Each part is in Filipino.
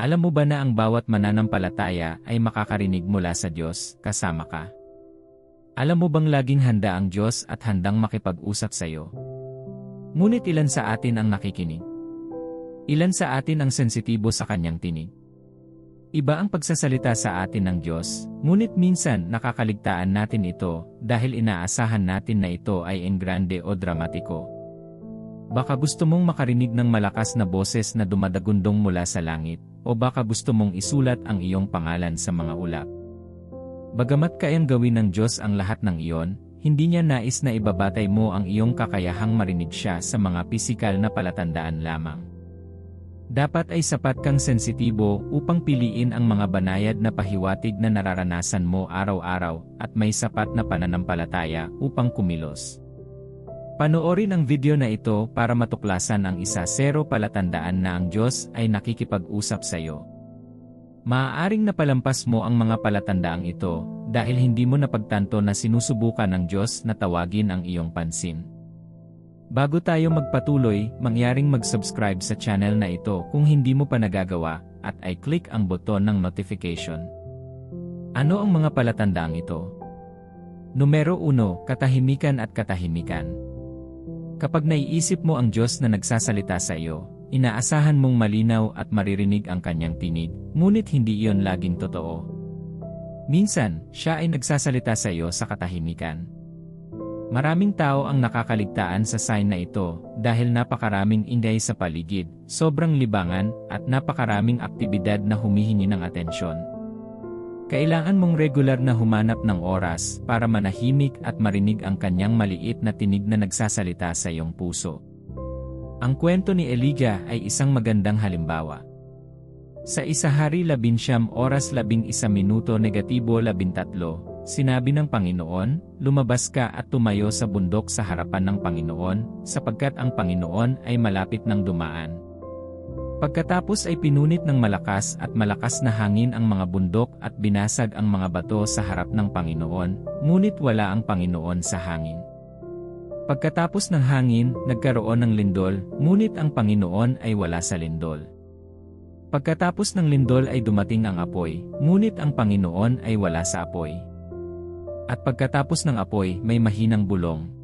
Alam mo ba na ang bawat mananampalataya ay makakarinig mula sa Diyos, kasama ka? Alam mo bang laging handa ang Diyos at handang makipag-usap sa iyo? Ngunit ilan sa atin ang nakikinig? Ilan sa atin ang sensitibo sa kanyang tinig? Iba ang pagsasalita sa atin ng Diyos, ngunit minsan nakakaligtaan natin ito dahil inaasahan natin na ito ay engrande o dramatiko. Baka gusto mong makarinig ng malakas na boses na dumadagundong mula sa langit, o baka gusto mong isulat ang iyong pangalan sa mga ulap. Bagamat kayang gawin ng Diyos ang lahat ng iyon, hindi niya nais na ibabatay mo ang iyong kakayahang marinig siya sa mga pisikal na palatandaan lamang. Dapat ay sapat kang sensitibo upang piliin ang mga banayad na pahiwatig na nararanasan mo araw-araw at may sapat na pananampalataya upang kumilos. Panoorin ang video na ito para matuklasan ang 1-0 palatandaan na ang Diyos ay nakikipag-usap sa iyo. Maaaring napalampas mo ang mga palatandaang ito dahil hindi mo napagtanto na sinusubukan ng Diyos na tawagin ang iyong pansin. Bago tayo magpatuloy, mangyaring mag-subscribe sa channel na ito kung hindi mo pa nagagawa at ay click ang buton ng notification. Ano ang mga palatandaang ito? Numero 1, katahimikan at katahimikan. Kapag naiisip mo ang Diyos na nagsasalita sa iyo, inaasahan mong malinaw at maririnig ang kanyang tinig, ngunit hindi iyon laging totoo. Minsan, siya ay nagsasalita sa iyo sa katahimikan. Maraming tao ang nakakaligtaan sa sign na ito dahil napakaraming ingay sa paligid, sobrang libangan, at napakaraming aktibidad na humihingi ng atensyon. Kailangan mong regular na humanap ng oras para manahimik at marinig ang kanyang maliit na tinig na nagsasalita sa iyong puso. Ang kwento ni Elijah ay isang magandang halimbawa. Sa 1 Hari 11:11-13, sinabi ng Panginoon, "Lumabas ka at tumayo sa bundok sa harapan ng Panginoon, sapagkat ang Panginoon ay malapit ng dumaan." Pagkatapos ay pinunit ng malakas na hangin ang mga bundok at binasag ang mga bato sa harap ng Panginoon, ngunit wala ang Panginoon sa hangin. Pagkatapos ng hangin, nagkaroon ng lindol, ngunit ang Panginoon ay wala sa lindol. Pagkatapos ng lindol ay dumating ang apoy, ngunit ang Panginoon ay wala sa apoy. At pagkatapos ng apoy, may mahinang bulong.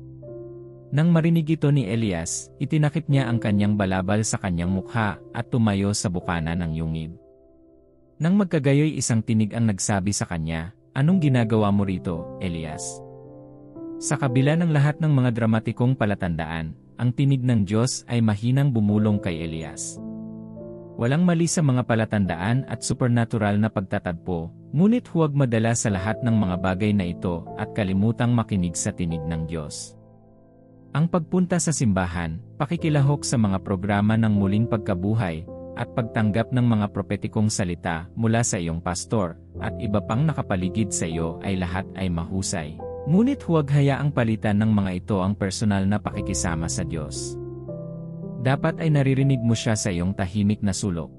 Nang marinig ito ni Elias, itinakip niya ang kanyang balabal sa kanyang mukha at tumayo sa bukana ng yungib. Nang magkagayoy isang tinig ang nagsabi sa kanya, "Anong ginagawa mo rito, Elias?" Sa kabila ng lahat ng mga dramatikong palatandaan, ang tinig ng Diyos ay mahinang bumulong kay Elias. Walang mali sa mga palatandaan at supernatural na pagtatagpo, ngunit huwag madala sa lahat ng mga bagay na ito at kalimutang makinig sa tinig ng Diyos. Ang pagpunta sa simbahan, pakikilahok sa mga programa ng muling pagkabuhay, at pagtanggap ng mga propetikong salita mula sa iyong pastor, at iba pang nakapaligid sa iyo ay lahat ay mahusay. Ngunit huwag hayaang palitan ng mga ito ang personal na pakikisama sa Diyos. Dapat ay naririnig mo siya sa iyong tahimik na sulok.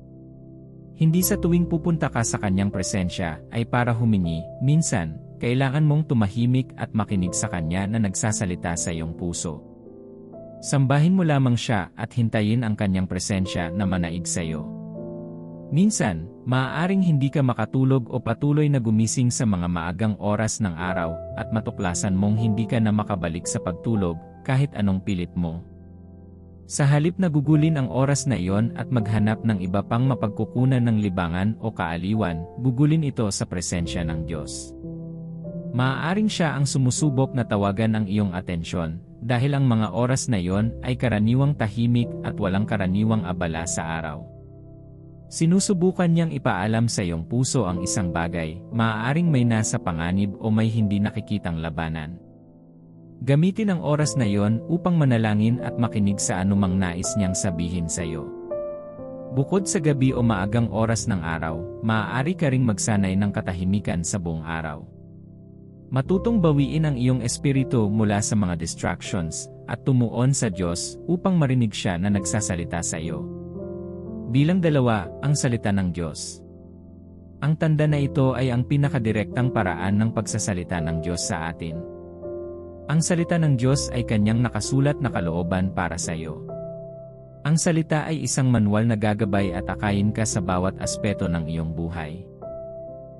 Hindi sa tuwing pupunta ka sa kanyang presensya ay para humingi, minsan, kailangan mong tumahimik at makinig sa kanya na nagsasalita sa iyong puso. Sambahin mo lamang siya at hintayin ang kanyang presensya na manaig sa iyo. Minsan, maaaring hindi ka makatulog o patuloy na gumising sa mga maagang oras ng araw at matuklasan mong hindi ka na makabalik sa pagtulog kahit anong pilit mo. Sa halip na gugulin ang oras na iyon at maghanap ng iba pang mapagkukunan ng libangan o kaaliwan, gugulin ito sa presensya ng Diyos. Maaaring siya ang sumusubok na tawagan ang iyong atensyon, dahil ang mga oras na iyon ay karaniwang tahimik at walang karaniwang abala sa araw. Sinusubukan niyang ipaalam sa iyong puso ang isang bagay, maaaring may nasa panganib o may hindi nakikitang labanan. Gamitin ang oras na iyon upang manalangin at makinig sa anumang nais niyang sabihin sa iyo. Bukod sa gabi o maagang oras ng araw, maaari ka ring magsanay ng katahimikan sa buong araw. Matutong bawiin ang iyong espiritu mula sa mga distractions at tumuon sa Diyos upang marinig siya na nagsasalita sa iyo. Bilang 2, ang salita ng Diyos. Ang tanda na ito ay ang pinakadirektang paraan ng pagsasalita ng Diyos sa atin. Ang salita ng Diyos ay kanyang nakasulat na kalooban para sa iyo. Ang salita ay isang manual na gagabay at akayin ka sa bawat aspeto ng iyong buhay.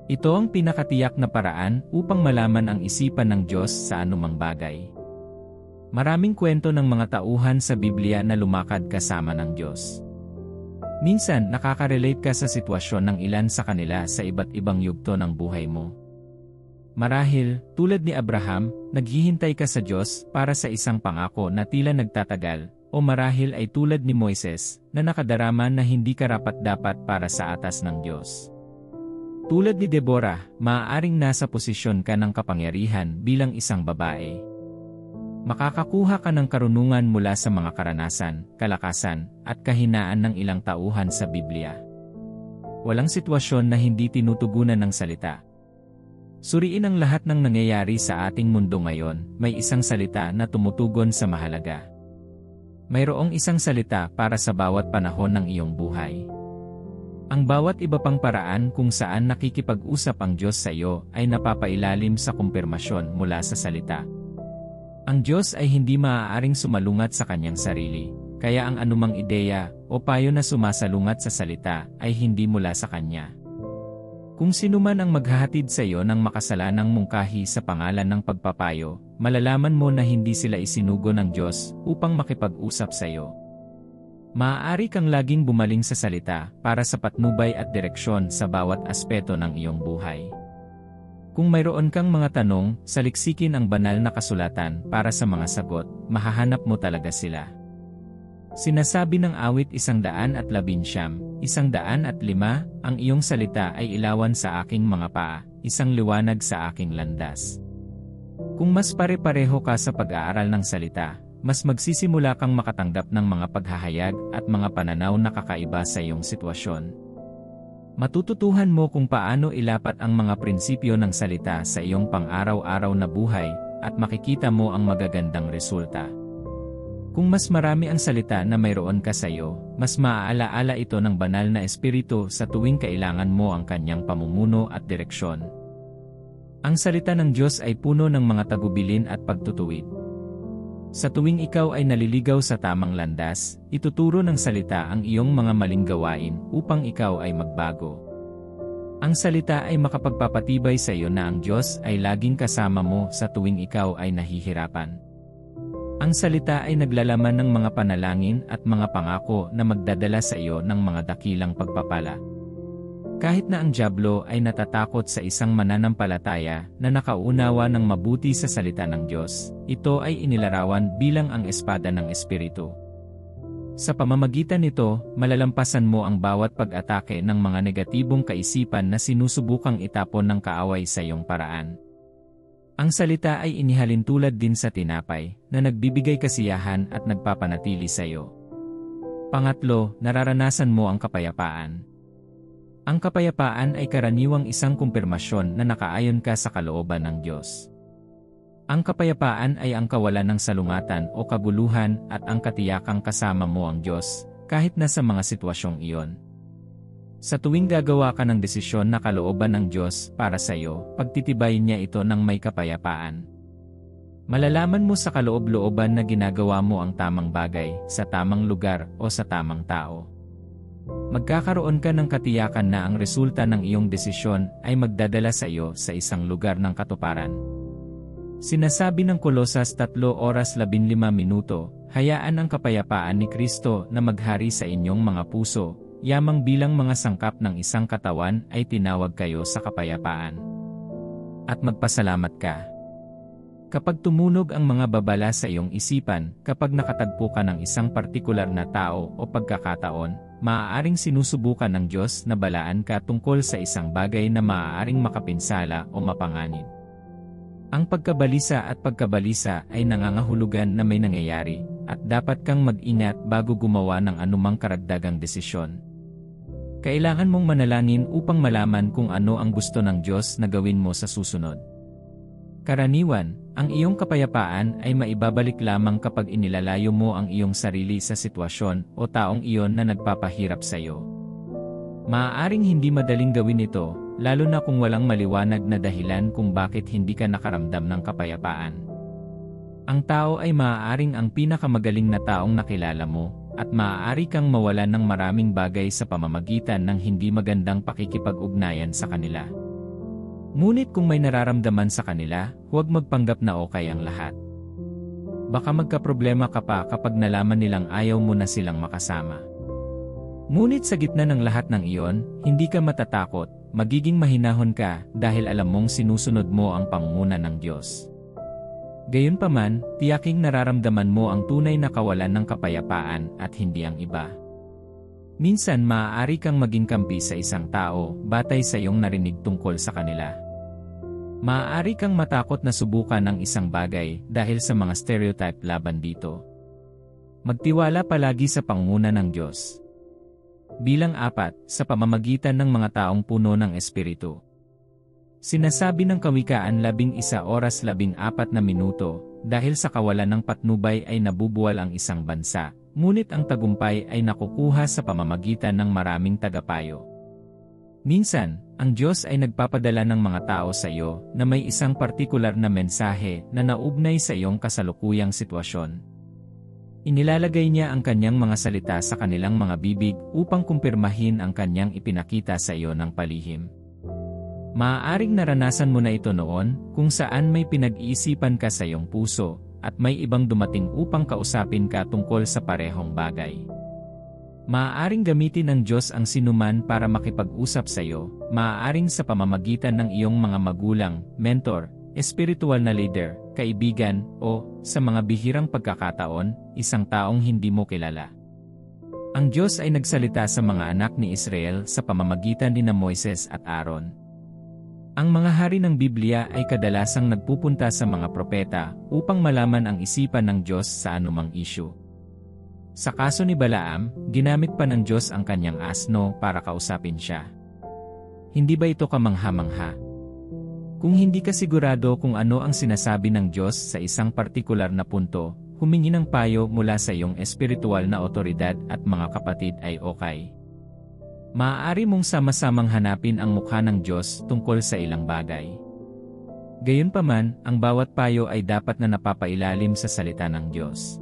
Ito ang pinakatiyak na paraan upang malaman ang isipan ng Diyos sa anumang bagay. Maraming kwento ng mga tauhan sa Biblia na lumakad kasama ng Diyos. Minsan nakaka-relate ka sa sitwasyon ng ilan sa kanila sa iba't ibang yugto ng buhay mo. Marahil, tulad ni Abraham, naghihintay ka sa Diyos para sa isang pangako na tila nagtatagal, o marahil ay tulad ni Moises, na nakadarama na hindi karapat-dapat para sa atas ng Diyos. Tulad ni Deborah, maaaring nasa posisyon ka ng kapangyarihan bilang isang babae. Makakakuha ka ng karunungan mula sa mga karanasan, kalakasan, at kahinaan ng ilang tauhan sa Biblia. Walang sitwasyon na hindi tinutugunan ng salita. Suriin ang lahat ng nangyayari sa ating mundo ngayon, may isang salita na tumutugon sa mahalaga. Mayroong isang salita para sa bawat panahon ng iyong buhay. Ang bawat iba pang paraan kung saan nakikipag-usap ang Diyos sa iyo ay napapailalim sa kumpirmasyon mula sa salita. Ang Diyos ay hindi maaaring sumalungat sa kanyang sarili, kaya ang anumang ideya o payo na sumasalungat sa salita ay hindi mula sa kanya. Kung sino man ang maghahatid sa iyo ng makasalanang mungkahi sa pangalan ng pagpapayo, malalaman mo na hindi sila isinugo ng Diyos upang makipag-usap sa iyo. Maaari kang laging bumaling sa salita para sa patnubay at direksyon sa bawat aspeto ng iyong buhay. Kung mayroon kang mga tanong, saliksikin ang banal na kasulatan para sa mga sagot, mahahanap mo talaga sila. Sinasabi ng awit 119, 105, ang iyong salita ay ilawan sa aking mga paa, isang liwanag sa aking landas. Kung mas pare-pareho ka sa pag-aaral ng salita, mas magsisimula kang makatanggap ng mga paghahayag at mga pananaw na kakaiba sa iyong sitwasyon. Matututuhan mo kung paano ilapat ang mga prinsipyo ng salita sa iyong pang-araw-araw na buhay, at makikita mo ang magagandang resulta. Kung mas marami ang salita na mayroon ka sa iyo, mas maaalaala ito ng banal na espiritu sa tuwing kailangan mo ang kanyang pamumuno at direksyon. Ang salita ng Diyos ay puno ng mga tagubilin at pagtutuwid. Sa tuwing ikaw ay naliligaw sa tamang landas, ituturo ng salita ang iyong mga maling gawain upang ikaw ay magbago. Ang salita ay makapagpapatibay sa iyo na ang Diyos ay laging kasama mo sa tuwing ikaw ay nahihirapan. Ang salita ay naglalaman ng mga panalangin at mga pangako na magdadala sa iyo ng mga dakilang pagpapala. Kahit na ang dyablo ay natatakot sa isang mananampalataya na nakaunawa ng mabuti sa salita ng Diyos, ito ay inilarawan bilang ang espada ng Espiritu. Sa pamamagitan nito, malalampasan mo ang bawat pag-atake ng mga negatibong kaisipan na sinusubukang itapon ng kaaway sa iyong paraan. Ang salita ay inihalin tulad din sa tinapay, na nagbibigay kasiyahan at nagpapanatili sa iyo. Pangatlo, nararanasan mo ang kapayapaan. Ang kapayapaan ay karaniwang isang kumpirmasyon na nakaayon ka sa kalooban ng Diyos. Ang kapayapaan ay ang kawalan ng salungatan o kaguluhan at ang katiyakang kasama mo ang Diyos, kahit na sa mga sitwasyong iyon. Sa tuwing gagawa ka ng desisyon na kalooban ng Diyos para sa iyo, pagtitibayin niya ito ng may kapayapaan. Malalaman mo sa kaloob-looban na ginagawa mo ang tamang bagay, sa tamang lugar o sa tamang tao. Magkakaroon ka ng katiyakan na ang resulta ng iyong desisyon ay magdadala sa iyo sa isang lugar ng katuparan. Sinasabi ng Kolosas 3:15, hayaan ang kapayapaan ni Kristo na maghari sa inyong mga puso, yamang bilang mga sangkap ng isang katawan ay tinawag kayo sa kapayapaan. At magpasalamat ka. Kapag tumunog ang mga babala sa iyong isipan, kapag nakatagpo ka ng isang partikular na tao o pagkakataon, maaaring sinusubukan ng Diyos na balaan ka tungkol sa isang bagay na maaaring makapinsala o mapanganib. Ang pagkabalisa at pagkabalisa ay nangangahulugan na may nangyayari, at dapat kang mag-ingat bago gumawa ng anumang karagdagang desisyon. Kailangan mong manalangin upang malaman kung ano ang gusto ng Diyos na gawin mo sa susunod. Karaniwan, ang iyong kapayapaan ay maibabalik lamang kapag inilalayo mo ang iyong sarili sa sitwasyon o taong iyon na nagpapahirap sa iyo. Maaaring hindi madaling gawin ito, lalo na kung walang maliwanag na dahilan kung bakit hindi ka nakaramdam ng kapayapaan. Ang tao ay maaaring ang pinakamagaling na taong nakilala mo, at maaari kang mawalan ng maraming bagay sa pamamagitan ng hindi magandang pakikipag-ugnayan sa kanila. Ngunit kung may nararamdaman sa kanila, huwag magpanggap na okay ang lahat. Baka magkaproblema ka pa kapag nalaman nilang ayaw mo na silang makasama. Ngunit sa gitna ng lahat ng iyon, hindi ka matatakot, magiging mahinahon ka dahil alam mong sinusunod mo ang pangunguna ng Diyos. Gayunpaman, tiyaking nararamdaman mo ang tunay na kawalan ng kapayapaan at hindi ang iba. Minsan maaari kang maging kampi sa isang tao batay sa iyong narinig tungkol sa kanila. Maaari kang matakot na subukan ang isang bagay dahil sa mga stereotype laban dito. Magtiwala palagi sa pangunguna ng Diyos. Bilang 4, sa pamamagitan ng mga taong puno ng Espiritu. Sinasabi ng Kawikaan 11:14 dahil sa kawalan ng patnubay ay nabubuwal ang isang bansa, ngunit ang tagumpay ay nakukuha sa pamamagitan ng maraming tagapayo. Minsan, ang Diyos ay nagpapadala ng mga tao sa iyo na may isang partikular na mensahe na naugnay sa iyong kasalukuyang sitwasyon. Inilalagay niya ang kanyang mga salita sa kanilang mga bibig upang kumpirmahin ang kanyang ipinakita sa iyo ng palihim. Maaaring naranasan mo na ito noon kung saan may pinag-iisipan ka sa iyong puso at may ibang dumating upang kausapin ka tungkol sa parehong bagay. Maaaring gamitin ng Diyos ang sinuman para makipag-usap sa iyo, maaaring sa pamamagitan ng iyong mga magulang, mentor, espiritual na leader, kaibigan, o, sa mga bihirang pagkakataon, isang taong hindi mo kilala. Ang Diyos ay nagsalita sa mga anak ni Israel sa pamamagitan ni Moises at Aaron. Ang mga hari ng Biblia ay kadalasang nagpupunta sa mga propeta upang malaman ang isipan ng Diyos sa anumang issue. Sa kaso ni Balaam, ginamit pa ng Diyos ang kanyang asno para kausapin siya. Hindi ba ito kamangha-mangha? Kung hindi ka sigurado kung ano ang sinasabi ng Diyos sa isang partikular na punto, humingi ng payo mula sa iyong espiritual na otoridad at mga kapatid ay okay. Maaari mong sama-samang hanapin ang mukha ng Diyos tungkol sa ilang bagay. Gayunpaman, ang bawat payo ay dapat na napapailalim sa salita ng Diyos.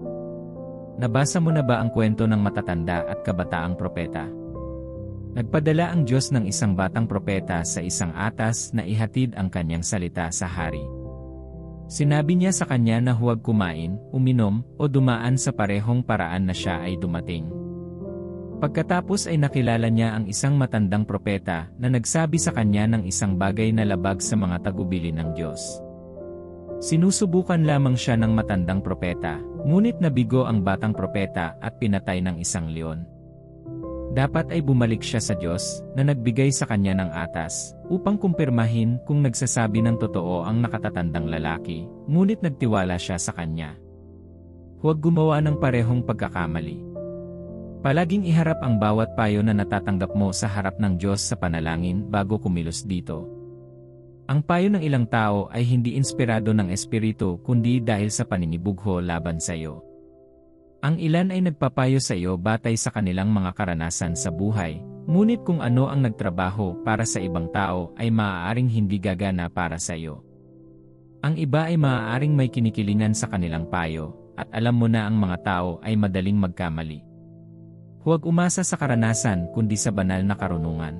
Nabasa mo na ba ang kwento ng matatanda at kabataang propeta? Nagpadala ang Diyos ng isang batang propeta sa isang atas na ihatid ang kanyang salita sa hari. Sinabi niya sa kanya na huwag kumain, uminom, o dumaan sa parehong paraan na siya ay dumating. Pagkatapos ay nakilala niya ang isang matandang propeta na nagsabi sa kanya ng isang bagay na labag sa mga tagubili ng Diyos. Sinusubukan lamang siya ng matandang propeta, ngunit nabigo ang batang propeta at pinatay ng isang leon. Dapat ay bumalik siya sa Diyos na nagbigay sa kanya ng atas upang kumpirmahin kung nagsasabi ng totoo ang nakatatandang lalaki, ngunit nagtiwala siya sa kanya. Huwag gumawa ng parehong pagkakamali. Palaging iharap ang bawat payo na natatanggap mo sa harap ng Diyos sa panalangin bago kumilos dito. Ang payo ng ilang tao ay hindi inspirado ng Espiritu kundi dahil sa paninibugho laban sa iyo. Ang ilan ay nagpapayo sa iyo batay sa kanilang mga karanasan sa buhay, ngunit kung ano ang nagtrabaho para sa ibang tao ay maaaring hindi gagana para sa iyo. Ang iba ay maaaring may kinikilingan sa kanilang payo, at alam mo na ang mga tao ay madaling magkamali. Huwag umasa sa karanasan kundi sa banal na karunungan.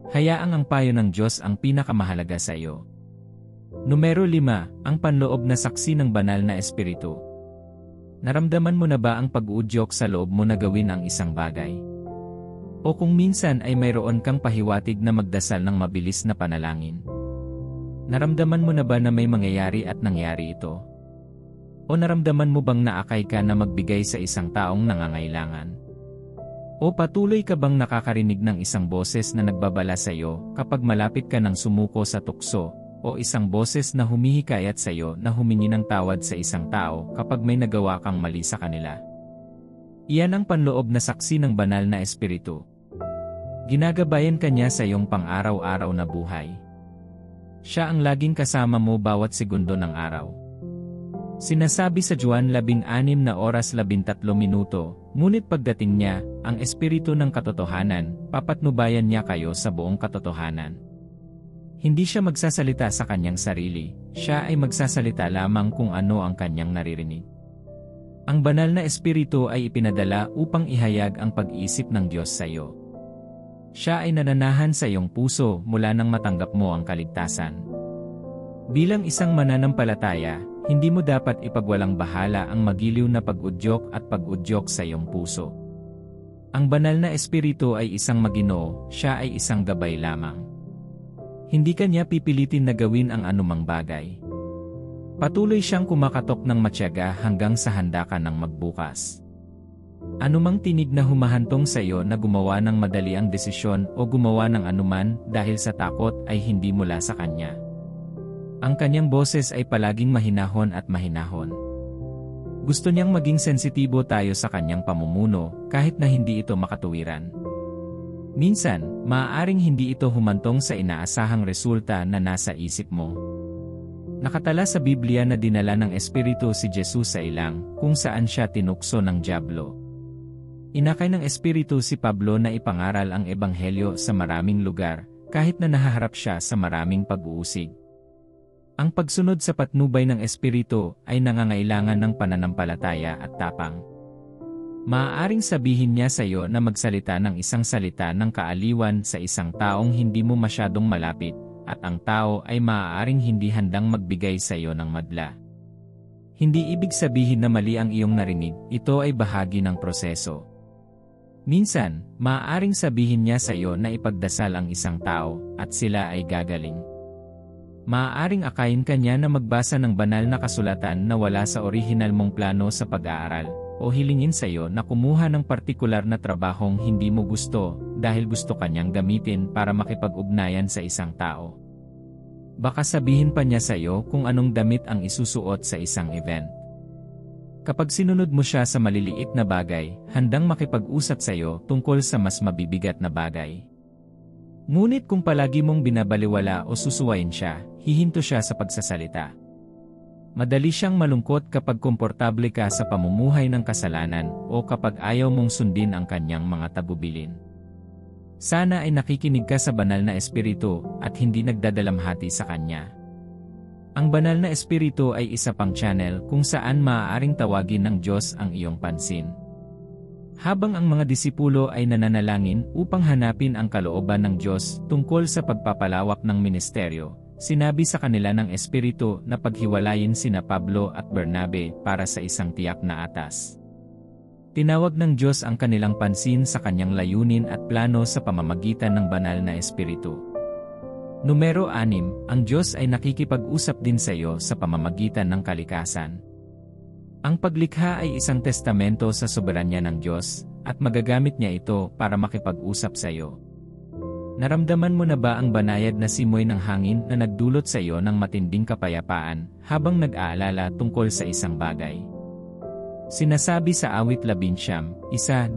Hayaang ang payo ng Diyos ang pinakamahalaga sa iyo. Numero 5, ang panloob na saksi ng banal na espiritu. Naramdaman mo na ba ang pag-uudyok sa loob mo na gawin ang isang bagay? O kung minsan ay mayroon kang pahiwatig na magdasal ng mabilis na panalangin? Naramdaman mo na ba na may mangyayari at nangyari ito? O naramdaman mo bang naakay ka na magbigay sa isang taong nangangailangan? O patuloy ka bang nakakarinig ng isang boses na nagbabala sa iyo kapag malapit ka ng sumuko sa tukso, o isang boses na humihikayat sa iyo na humingi ng tawad sa isang tao kapag may nagawa kang mali sa kanila? Iyan ang panloob na saksi ng banal na espiritu. Ginagabayan ka niya sa iyong pang-araw-araw na buhay. Siya ang laging kasama mo bawat segundo ng araw. Sinasabi sa Juan 16:13, ngunit pagdating niya, ang Espiritu ng katotohanan, papatnubayan niya kayo sa buong katotohanan. Hindi siya magsasalita sa kanyang sarili, siya ay magsasalita lamang kung ano ang kanyang naririnig. Ang banal na espiritu ay ipinadala upang ihayag ang pag-iisip ng Diyos sa iyo. Siya ay nananahan sa iyong puso mula nang matanggap mo ang kaligtasan. Bilang isang mananampalataya, hindi mo dapat ipagwalang bahala ang magiliw na pag-udyok at pag-udyok sa iyong puso. Ang banal na espiritu ay isang maginoo, siya ay isang gabay lamang. Hindi kanya pipilitin na gawin ang anumang bagay. Patuloy siyang kumakatok ng matyaga hanggang sa handa ka ng magbukas. Anumang tinig na humahantong sa iyo na gumawa ng madali ang desisyon o gumawa ng anuman dahil sa takot ay hindi mula sa kanya. Ang kanyang boses ay palaging mahinahon at mahinahon. Gusto niyang maging sensitibo tayo sa kanyang pamumuno kahit na hindi ito makatuwiran. Minsan, maaaring hindi ito humantong sa inaasahang resulta na nasa isip mo. Nakatala sa Biblia na dinala ng Espiritu si Jesus sa ilang, kung saan siya tinukso ng dyablo. Inakay ng Espiritu si Pablo na ipangaral ang Ebanghelyo sa maraming lugar, kahit na nahaharap siya sa maraming pag-uusig. Ang pagsunod sa patnubay ng Espiritu ay nangangailangan ng pananampalataya at tapang. Maaaring sabihin niya sa iyo na magsalita ng isang salita ng kaaliwan sa isang taong hindi mo masyadong malapit, at ang tao ay maaaring hindi handang magbigay sa iyo ng madla. Hindi ibig sabihin na mali ang iyong narinig, ito ay bahagi ng proseso. Minsan, maaaring sabihin niya sa iyo na ipagdasal ang isang tao, at sila ay gagaling. Maaaring akayin ka niya na magbasa ng banal na kasulatan na wala sa orihinal mong plano sa pag-aaral, o hilingin sa iyo na kumuha ng partikular na trabahong hindi mo gusto dahil gusto kanyang gamitin para makipag-ugnayan sa isang tao. Baka sabihin pa niya sa iyo kung anong damit ang isusuot sa isang event. Kapag sinunod mo siya sa maliliit na bagay, handang makipag-usap sa iyo tungkol sa mas mabibigat na bagay. Ngunit kung palagi mong binabaliwala o susuwayin siya, hihinto siya sa pagsasalita. Madali siyang malungkot kapag komportable ka sa pamumuhay ng kasalanan o kapag ayaw mong sundin ang kanyang mga tabubilin. Sana ay nakikinig ka sa banal na espiritu at hindi nagdadalamhati sa kanya. Ang banal na espiritu ay isa pang channel kung saan maaaring tawagin ng Diyos ang iyong pansin. Habang ang mga disipulo ay nananalangin upang hanapin ang kalooban ng Diyos tungkol sa pagpapalawak ng ministeryo, sinabi sa kanila ng Espiritu na paghiwalayin sina Pablo at Bernabe para sa isang tiyak na atas. Tinawag ng Diyos ang kanilang pansin sa kanyang layunin at plano sa pamamagitan ng banal na Espiritu. Numero 6, ang Diyos ay nakikipag-usap din sa iyo sa pamamagitan ng kalikasan. Ang paglikha ay isang testamento sa soberanya ng Diyos, at magagamit niya ito para makipag-usap sa iyo. Naramdaman mo na ba ang banayad na simoy ng hangin na nagdulot sa iyo ng matinding kapayapaan habang nag-aalala tungkol sa isang bagay? Sinasabi sa awit 11, 1-2,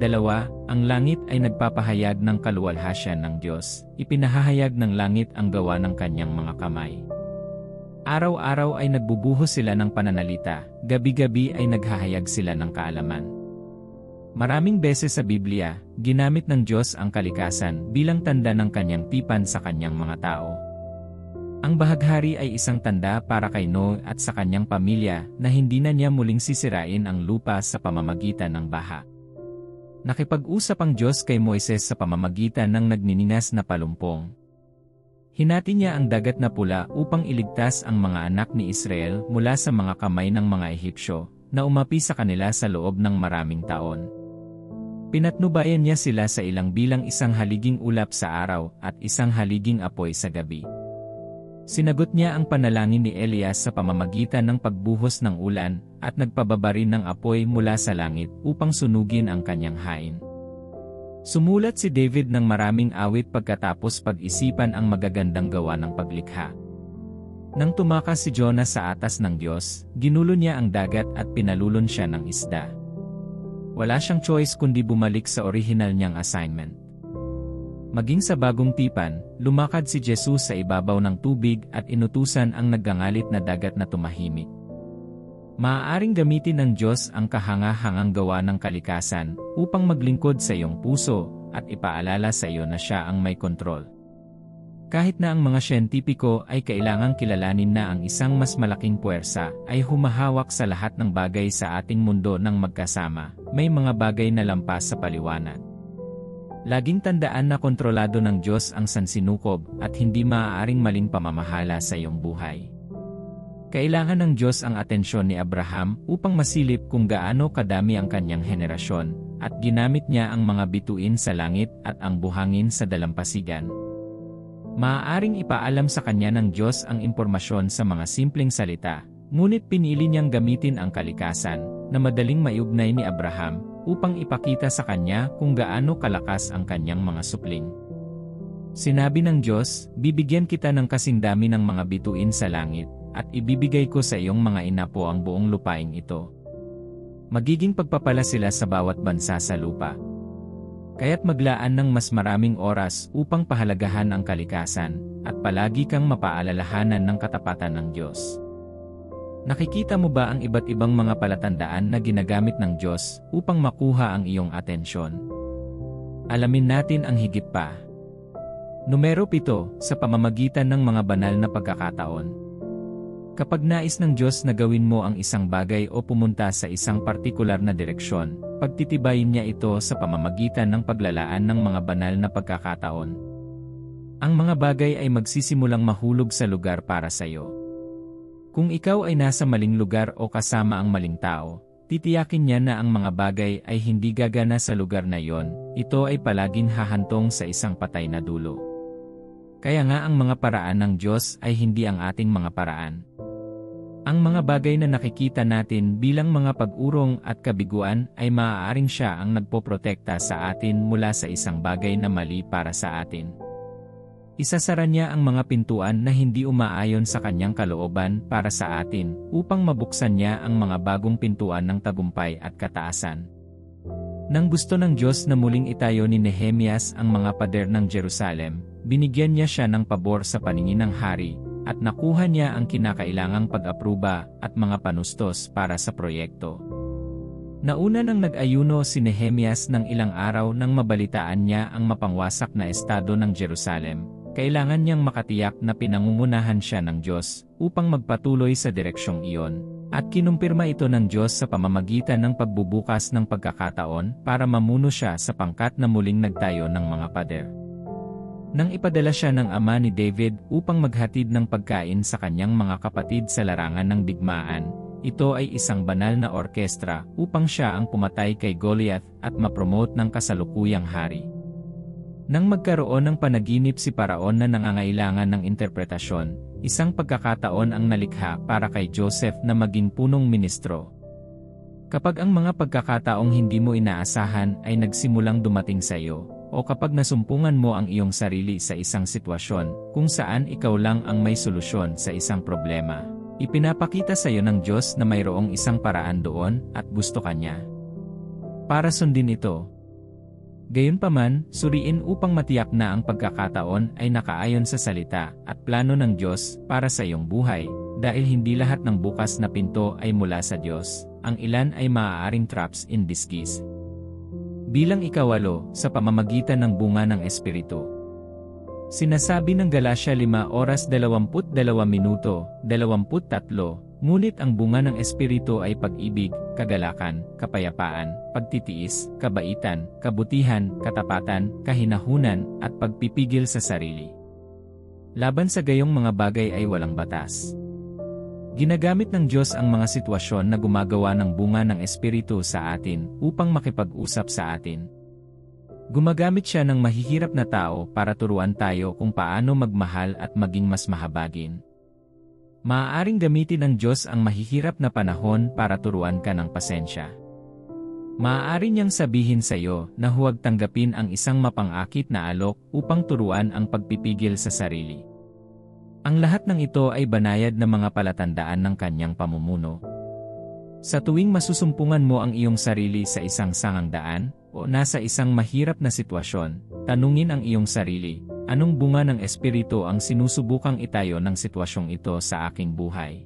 ang langit ay nagpapahayag ng kaluwalhasyan ng Diyos, ipinahahayag ng langit ang gawa ng kanyang mga kamay. Araw-araw ay nagbubuhos sila ng pananalita, gabi-gabi ay naghahayag sila ng kaalaman. Maraming beses sa Biblia, ginamit ng Diyos ang kalikasan bilang tanda ng kanyang tipan sa kanyang mga tao. Ang bahaghari ay isang tanda para kay Noe at sa kanyang pamilya na hindi na niya muling sisirain ang lupa sa pamamagitan ng baha. Nakipag-usap ang Diyos kay Moises sa pamamagitan ng nagnininas na palumpong. Hinati niya ang dagat na pula upang iligtas ang mga anak ni Israel mula sa mga kamay ng mga Ehipsyo, na umapi sa kanila sa loob ng maraming taon. Pinatnubayan niya sila sa ilang bilang isang haliging ulap sa araw at isang haliging apoy sa gabi. Sinagot niya ang panalangin ni Elias sa pamamagitan ng pagbuhos ng ulan at nagpababa rin ng apoy mula sa langit upang sunugin ang kanyang hain. Sumulat si David ng maraming awit pagkatapos pag-isipan ang magagandang gawa ng paglikha. Nang tumakas si Jonah sa atas ng Diyos, ginulo niya ang dagat at pinalulon siya ng isda. Wala siyang choice kundi bumalik sa orihinal niyang assignment. Maging sa bagong tipan, lumakad si Jesus sa ibabaw ng tubig at inutusan ang naggangalit na dagat na tumahimik. Maaaring gamitin ng Diyos ang kahanga-hangang gawa ng kalikasan upang maglingkod sa iyong puso at ipaalala sa iyo na siya ang may kontrol. Kahit na ang mga siyentipiko ay kailangang kilalanin na ang isang mas malaking puwersa ay humahawak sa lahat ng bagay sa ating mundo ng magkasama, may mga bagay na lampas sa paliwanag. Laging tandaan na kontrolado ng Diyos ang sansinukob at hindi maaaring maling pamamahala sa iyong buhay. Kailangan ng Diyos ang atensyon ni Abraham upang masilip kung gaano kadami ang kanyang henerasyon, at ginamit niya ang mga bituin sa langit at ang buhangin sa dalampasigan. Maaaring ipaalam sa kanya ng Diyos ang impormasyon sa mga simpleng salita, ngunit pinili niyang gamitin ang kalikasan, na madaling maiugnay ni Abraham, upang ipakita sa kanya kung gaano kalakas ang kanyang mga supling. Sinabi ng Diyos, bibigyan kita ng kasing dami ng mga bituin sa langit, at ibibigay ko sa iyong mga inapo ang buong lupaing ito. Magiging pagpapala sila sa bawat bansa sa lupa. Kaya't maglaan ng mas maraming oras upang pahalagahan ang kalikasan, at palagi kang mapaalalahanan ng katapatan ng Diyos. Nakikita mo ba ang iba't ibang mga palatandaan na ginagamit ng Diyos upang makuha ang iyong atensyon? Alamin natin ang higit pa. Numero 7, sa pamamagitan ng mga banal na pagkakataon. Kapag nais ng Diyos na gawin mo ang isang bagay o pumunta sa isang partikular na direksyon, pagtitibayin niya ito sa pamamagitan ng paglalaan ng mga banal na pagkakataon. Ang mga bagay ay magsisimulang mahulog sa lugar para sa iyo. Kung ikaw ay nasa maling lugar o kasama ang maling tao, titiyakin niya na ang mga bagay ay hindi gagana sa lugar na iyon, ito ay palaging hahantong sa isang patay na dulo. Kaya nga ang mga paraan ng Diyos ay hindi ang ating mga paraan. Ang mga bagay na nakikita natin bilang mga pag-urong at kabiguan ay maaaring siya ang nagpoprotekta sa atin mula sa isang bagay na mali para sa atin. Isasara niya ang mga pintuan na hindi umaayon sa kanyang kalooban para sa atin upang mabuksan niya ang mga bagong pintuan ng tagumpay at kataasan. Nang gusto ng Diyos na muling itayo ni Nehemias ang mga pader ng Jerusalem, binigyan niya siya ng pabor sa paningin ng hari, at nakuha niya ang kinakailangang pag-apruba at mga panustos para sa proyekto. Nauna nang nag-ayuno si Nehemias ng ilang araw nang mabalitaan niya ang mapangwasak na estado ng Jerusalem. Kailangan niyang makatiyak na pinangungunahan siya ng Diyos upang magpatuloy sa direksyong iyon, at kinumpirma ito ng Diyos sa pamamagitan ng pagbubukas ng pagkakataon para mamuno siya sa pangkat na muling nagtayo ng mga pader. Nang ipadala siya ng ama ni David upang maghatid ng pagkain sa kanyang mga kapatid sa larangan ng digmaan, ito ay isang banal na orkestra upang siya ang pumatay kay Goliath at mapromote ng kasalukuyang hari. Nang magkaroon ng panaginip si Paraon na nangangailangan ng interpretasyon, isang pagkakataon ang nalikha para kay Joseph na maging punong ministro. Kapag ang mga pagkakataong hindi mo inaasahan ay nagsimulang dumating sa iyo, o kapag nasumpungan mo ang iyong sarili sa isang sitwasyon kung saan ikaw lang ang may solusyon sa isang problema, ipinapakita sa iyo ng Diyos na mayroong isang paraan doon at gusto ka niya para sundin ito. Gayunpaman, suriin upang matiyak na ang pagkakataon ay nakaayon sa salita at plano ng Diyos para sa iyong buhay, dahil hindi lahat ng bukas na pinto ay mula sa Diyos, ang ilan ay maaaring traps in disguise. Bilang ikawalo, sa pamamagitan ng bunga ng Espiritu. Sinasabi ng Galatia 5:22, 23, ngunit ang bunga ng Espiritu ay pag-ibig, kagalakan, kapayapaan, pagtitiis, kabaitan, kabutihan, katapatan, kahinahunan, at pagpipigil sa sarili. Laban sa gayong mga bagay ay walang batas. Ginagamit ng Diyos ang mga sitwasyon na gumagawa ng bunga ng Espiritu sa atin upang makipag-usap sa atin. Gumagamit siya ng mahihirap na tao para turuan tayo kung paano magmahal at maging mas mahabagin. Maaaring gamitin ng Diyos ang mahihirap na panahon para turuan ka ng pasensya. Maaari niyang sabihin sa iyo na huwag tanggapin ang isang mapang-akit na alok upang turuan ang pagpipigil sa sarili. Ang lahat ng ito ay banayad na mga palatandaan ng kanyang pamumuno. Sa tuwing masusumpungan mo ang iyong sarili sa isang sangang daan, o nasa isang mahirap na sitwasyon, tanungin ang iyong sarili, anong bunga ng Espiritu ang sinusubukang itayo ng sitwasyong ito sa aking buhay?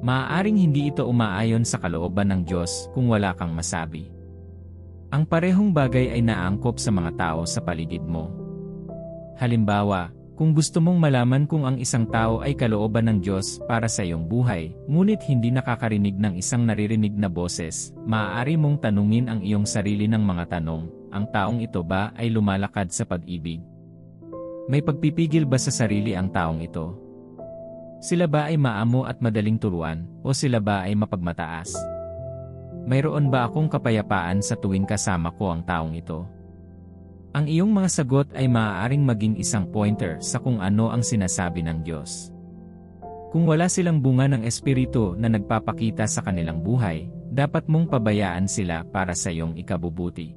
Maaaring hindi ito umaayon sa kalooban ng Diyos kung wala kang masabi. Ang parehong bagay ay naangkop sa mga tao sa paligid mo. Halimbawa, Kung gusto mong malaman kung ang isang tao ay kalooban ng Diyos para sa iyong buhay, ngunit hindi nakakarinig ng isang naririnig na boses, maaari mong tanungin ang iyong sarili ng mga tanong, ang taong ito ba ay lumalakad sa pag-ibig? May pagpipigil ba sa sarili ang taong ito? Sila ba ay maamo at madaling turuan, o sila ba ay mapagmataas? Mayroon ba akong kapayapaan sa tuwing kasama ko ang taong ito? Ang iyong mga sagot ay maaaring maging isang pointer sa kung ano ang sinasabi ng Diyos. Kung wala silang bunga ng Espiritu na nagpapakita sa kanilang buhay, dapat mong pabayaan sila para sa iyong ikabubuti.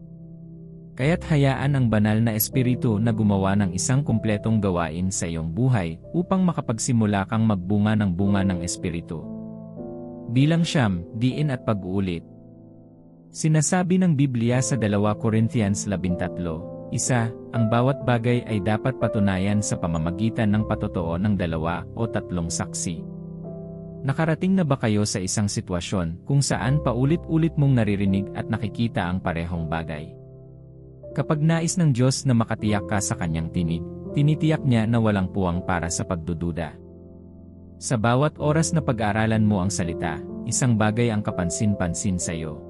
Kaya't hayaan ang banal na Espiritu na gumawa ng isang kumpletong gawain sa iyong buhay upang makapagsimula kang magbunga ng bunga ng Espiritu. Bilang 9, diin at pag-uulit. Sinasabi ng Biblia sa 2 Corinthians 13, ang bawat bagay ay dapat patunayan sa pamamagitan ng patotoo ng 2 o 3 saksi. Nakarating na ba kayo sa isang sitwasyon kung saan paulit-ulit mong naririnig at nakikita ang parehong bagay? Kapag nais ng Diyos na makatiyak ka sa kanyang tinig, tinitiyak niya na walang puwang para sa pagdududa. Sa bawat oras na pag-aaralan mo ang salita, isang bagay ang kapansin-pansin sa iyo.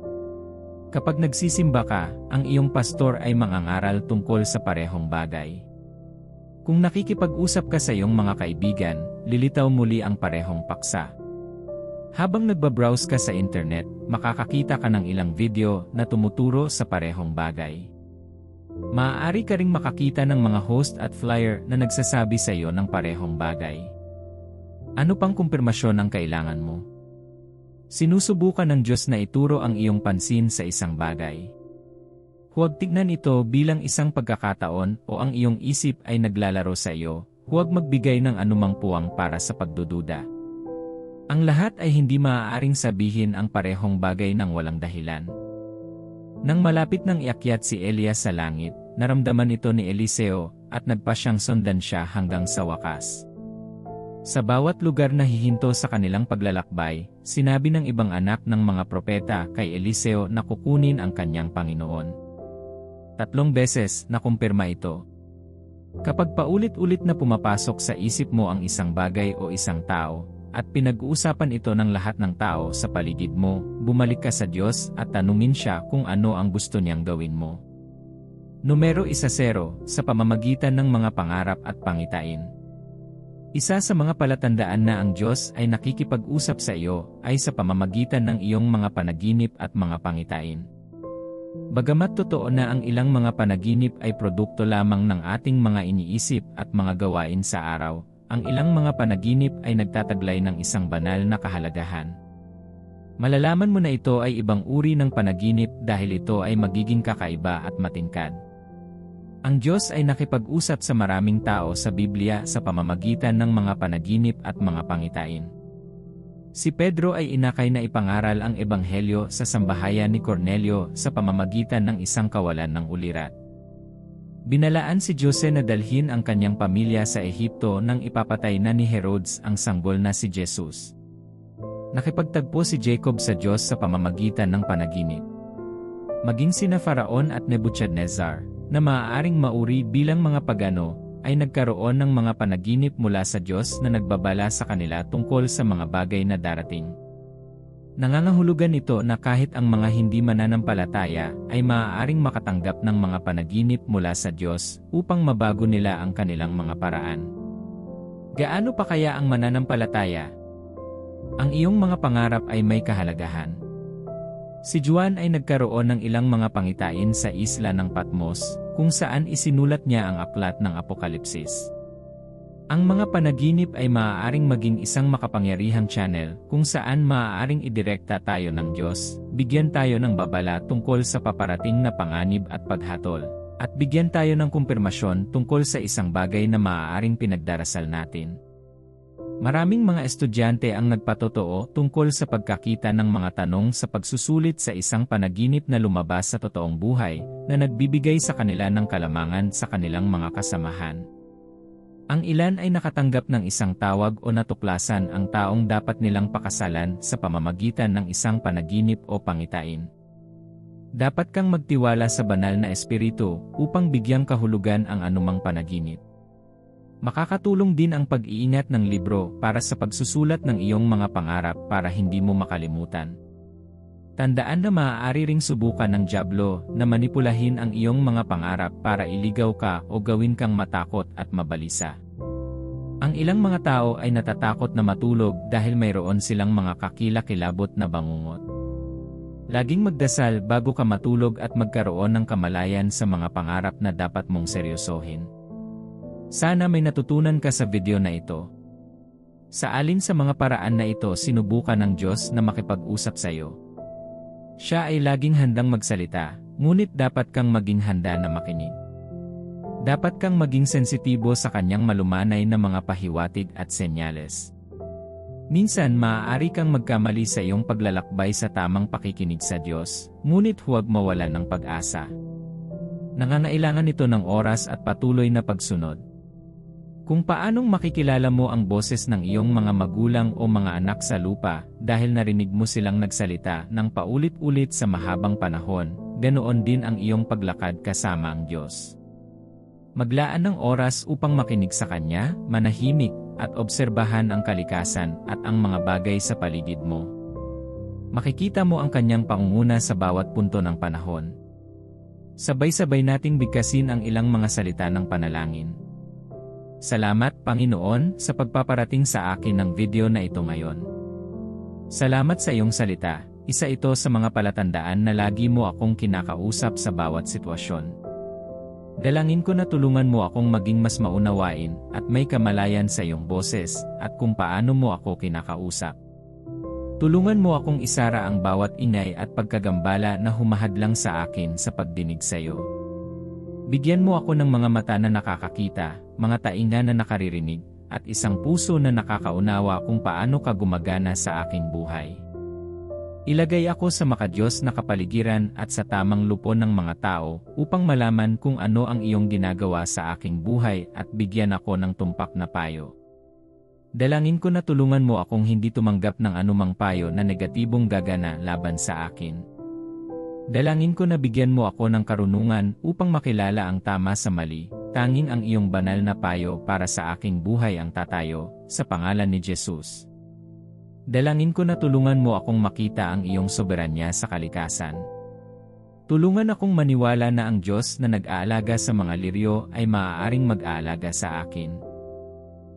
Kapag nagsisimba ka, ang iyong pastor ay mangangaral tungkol sa parehong bagay. Kung nakikipag-usap ka sa iyong mga kaibigan, lilitaw muli ang parehong paksa. Habang nagbabrowse ka sa internet, makakakita ka ng ilang video na tumuturo sa parehong bagay. Maaari ka ring makakita ng mga host at flyer na nagsasabi sa iyo ng parehong bagay. Ano pang kumpirmasyon ang kailangan mo? Sinusubukan ng Diyos na ituro ang iyong pansin sa isang bagay. Huwag tignan ito bilang isang pagkakataon o ang iyong isip ay naglalaro sa iyo, huwag magbigay ng anumang puwang para sa pagdududa. Ang lahat ay hindi maaaring sabihin ang parehong bagay ng walang dahilan. Nang malapit nang iakyat si Elias sa langit, naramdaman ito ni Eliseo at nagpa siyang sundan siya hanggang sa wakas. Sa bawat lugar na hihinto sa kanilang paglalakbay, sinabi ng ibang anak ng mga propeta kay Eliseo na kukunin ang kanyang Panginoon. 3 beses nakumpirma ito. Kapag paulit-ulit na pumapasok sa isip mo ang isang bagay o isang tao, at pinag-uusapan ito ng lahat ng tao sa paligid mo, bumalik ka sa Diyos at tanungin siya kung ano ang gusto niyang gawin mo. Numero 10 sa pamamagitan ng mga pangarap at pangitain. Isa sa mga palatandaan na ang Diyos ay nakikipag-usap sa iyo ay sa pamamagitan ng iyong mga panaginip at mga pangitain. Bagamat totoo na ang ilang mga panaginip ay produkto lamang ng ating mga iniisip at mga gawain sa araw, ang ilang mga panaginip ay nagtataglay ng isang banal na kahalagahan. Malalaman mo na ito ay ibang uri ng panaginip dahil ito ay magiging kakaiba at matingkad. Ang Diyos ay nakipag-usap sa maraming tao sa Biblia sa pamamagitan ng mga panaginip at mga pangitain. Si Pedro ay inakay na ipangaral ang Ebanghelyo sa sambahayan ni Cornelio sa pamamagitan ng isang kawalan ng ulirat. Binalaan si Jose na dalhin ang kanyang pamilya sa Ehipto nang ipapatay na ni Herodes ang sanggol na si Jesus. Nakipagtagpo si Jacob sa Diyos sa pamamagitan ng panaginip. Maging sina Faraon at Nebuchadnezzar, na maaaring mauri bilang mga pagano, ay nagkaroon ng mga panaginip mula sa Diyos na nagbabala sa kanila tungkol sa mga bagay na darating. Nangangahulugan ito na kahit ang mga hindi mananampalataya ay maaaring makatanggap ng mga panaginip mula sa Diyos upang mabago nila ang kanilang mga paraan. Gaano pa kaya ang mananampalataya? Ang iyong mga pangarap ay may kahalagahan. Si Juan ay nagkaroon ng ilang mga pangitain sa isla ng Patmos, kung saan isinulat niya ang aklat ng Apokalipsis. Ang mga panaginip ay maaaring maging isang makapangyarihang channel kung saan maaaring idirekta tayo ng Diyos, bigyan tayo ng babala tungkol sa paparating na panganib at paghatol, at bigyan tayo ng kumpirmasyon tungkol sa isang bagay na maaaring pinagdarasal natin. Maraming mga estudyante ang nagpatotoo tungkol sa pagkakita ng mga tanong sa pagsusulit sa isang panaginip na lumabas sa totoong buhay, na nagbibigay sa kanila ng kalamangan sa kanilang mga kasamahan. Ang ilan ay nakatanggap ng isang tawag o natuklasan ang taong dapat nilang pakasalan sa pamamagitan ng isang panaginip o pangitain. Dapat kang magtiwala sa banal na espiritu upang bigyang kahulugan ang anumang panaginip. Makakatulong din ang pag-iingat ng libro para sa pagsusulat ng iyong mga pangarap para hindi mo makalimutan. Tandaan na maaari ring subukan ng dyablo na manipulahin ang iyong mga pangarap para iligaw ka o gawin kang matakot at mabalisa. Ang ilang mga tao ay natatakot na matulog dahil mayroon silang mga kakilakilabot na bangungot. Laging magdasal bago ka matulog at magkaroon ng kamalayan sa mga pangarap na dapat mong seryosohin. Sana may natutunan ka sa video na ito. Sa alin sa mga paraan na ito sinubukan ng Diyos na makipag-usap sa iyo? Siya ay laging handang magsalita, ngunit dapat kang maging handa na makinig. Dapat kang maging sensitibo sa kanyang malumanay na mga pahiwatig at senyales. Minsan maaari kang magkamali sa iyong paglalakbay sa tamang pakikinig sa Diyos, ngunit huwag mawalan ng pag-asa. Nangangailangan ito ng oras at patuloy na pagsunod. Kung paanong makikilala mo ang boses ng iyong mga magulang o mga anak sa lupa dahil narinig mo silang nagsalita ng paulit-ulit sa mahabang panahon, ganoon din ang iyong paglakad kasama ang Diyos. Maglaan ng oras upang makinig sa Kanya, manahimik, at obserbahan ang kalikasan at ang mga bagay sa paligid mo. Makikita mo ang Kanyang pangunguna sa bawat punto ng panahon. Sabay-sabay nating bigkasin ang ilang mga salita ng panalangin. Salamat, Panginoon, sa pagpaparating sa akin ng video na ito ngayon. Salamat sa iyong salita, isa ito sa mga palatandaan na lagi mo akong kinakausap sa bawat sitwasyon. Dalangin ko na tulungan mo akong maging mas maunawain at may kamalayan sa iyong boses at kung paano mo ako kinakausap. Tulungan mo akong isara ang bawat ingay at pagkagambala na humahadlang sa akin sa pagdinig sa iyo. Bigyan mo ako ng mga mata na nakakakita, mga tainga na nakaririnig, at isang puso na nakakaunawa kung paano ka gumagana sa aking buhay. Ilagay ako sa makadiyos na kapaligiran at sa tamang lupon ng mga tao upang malaman kung ano ang iyong ginagawa sa aking buhay at bigyan ako ng tumpak na payo. Dalangin ko na tulungan mo akong hindi tumanggap ng anumang payo na negatibong gagana laban sa akin. Dalangin ko na bigyan mo ako ng karunungan upang makilala ang tama sa mali, tanging ang iyong banal na payo para sa aking buhay ang tatayo, sa pangalan ni Jesus. Dalangin ko na tulungan mo akong makita ang iyong soberanya sa kalikasan. Tulungan akong maniwala na ang Diyos na nag-aalaga sa mga liryo ay maaaring mag-aalaga sa akin.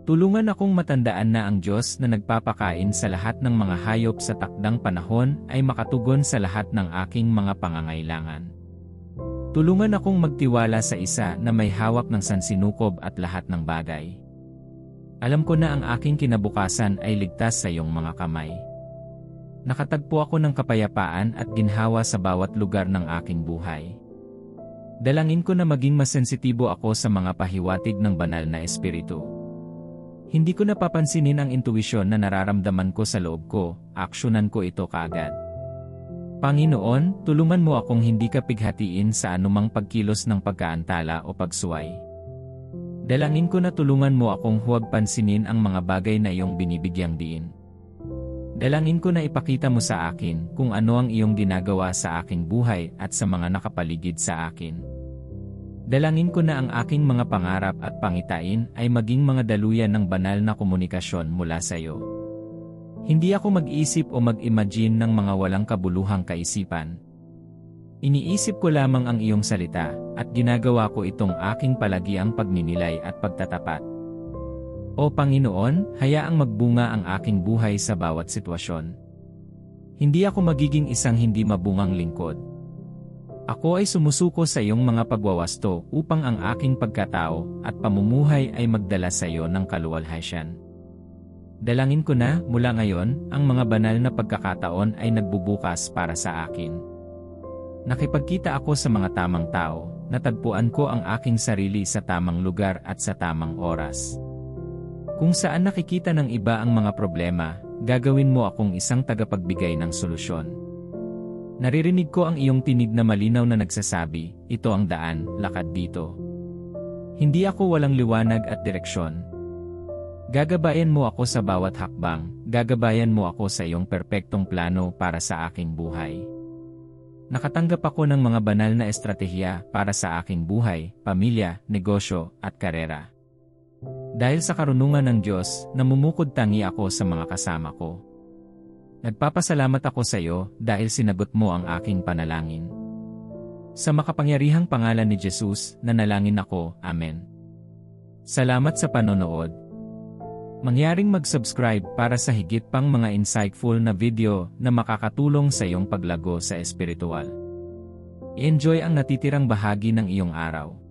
Tulungan akong matandaan na ang Diyos na nagpapakain sa lahat ng mga hayop sa takdang panahon ay makatugon sa lahat ng aking mga pangangailangan. Tulungan akong magtiwala sa isa na may hawak ng sansinukob at lahat ng bagay. Alam ko na ang aking kinabukasan ay ligtas sa iyong mga kamay. Nakatagpo ako ng kapayapaan at ginhawa sa bawat lugar ng aking buhay. Dalangin ko na maging mas sensitibo ako sa mga pahiwatig ng banal na espiritu. Hindi ko napapansinin ang intuwisyon na nararamdaman ko sa loob ko, aksyonan ko ito kaagad. Panginoon, tulungan mo akong hindi ka pighatiin sa anumang pagkilos ng pagkaantala o pagsuway. Dalangin ko na tulungan mo akong huwag pansinin ang mga bagay na iyong binibigyang diin. Dalangin ko na ipakita mo sa akin kung ano ang iyong ginagawa sa aking buhay at sa mga nakapaligid sa akin. Dalangin ko na ang aking mga pangarap at pangitain ay maging mga daluyan ng banal na komunikasyon mula sa iyo. Hindi ako mag-isip o mag-imagine ng mga walang kabuluhang kaisipan. Iniisip ko lamang ang iyong salita, at ginagawa ko itong aking palagiang pagninilay at pagtatapat. O Panginoon, hayaang magbunga ang aking buhay sa bawat sitwasyon. Hindi ako magiging isang hindi mabungang lingkod. Ako ay sumusuko sa iyong mga pagwawasto upang ang aking pagkatao at pamumuhay ay magdala sa iyo ng kaluwalhatian. Dalangin ko na, mula ngayon, ang mga banal na pagkakataon ay nagbubukas para sa akin. Nakipagkita ako sa mga tamang tao, natagpuan ko ang aking sarili sa tamang lugar at sa tamang oras. Kung saan nakikita ng iba ang mga problema, gagawin mo akong isang tagapagbigay ng solusyon. Naririnig ko ang iyong tinig na malinaw na nagsasabi, ito ang daan, lakad dito. Hindi ako walang liwanag at direksyon. Gagabayan mo ako sa bawat hakbang, gagabayan mo ako sa iyong perpektong plano para sa aking buhay. Nakatanggap ako ng mga banal na estratehiya para sa aking buhay, pamilya, negosyo, at karera. Dahil sa karunungan ng Diyos, namumukod tangi ako sa mga kasama ko. Nagpapasalamat ako sa iyo dahil sinagot mo ang aking panalangin. Sa makapangyarihang pangalan ni Jesus, nanalangin ako. Amen. Salamat sa panonood. Mangyaring mag-subscribe para sa higit pang mga insightful na video na makakatulong sa iyong paglago sa espiritual. I-enjoy ang natitirang bahagi ng iyong araw.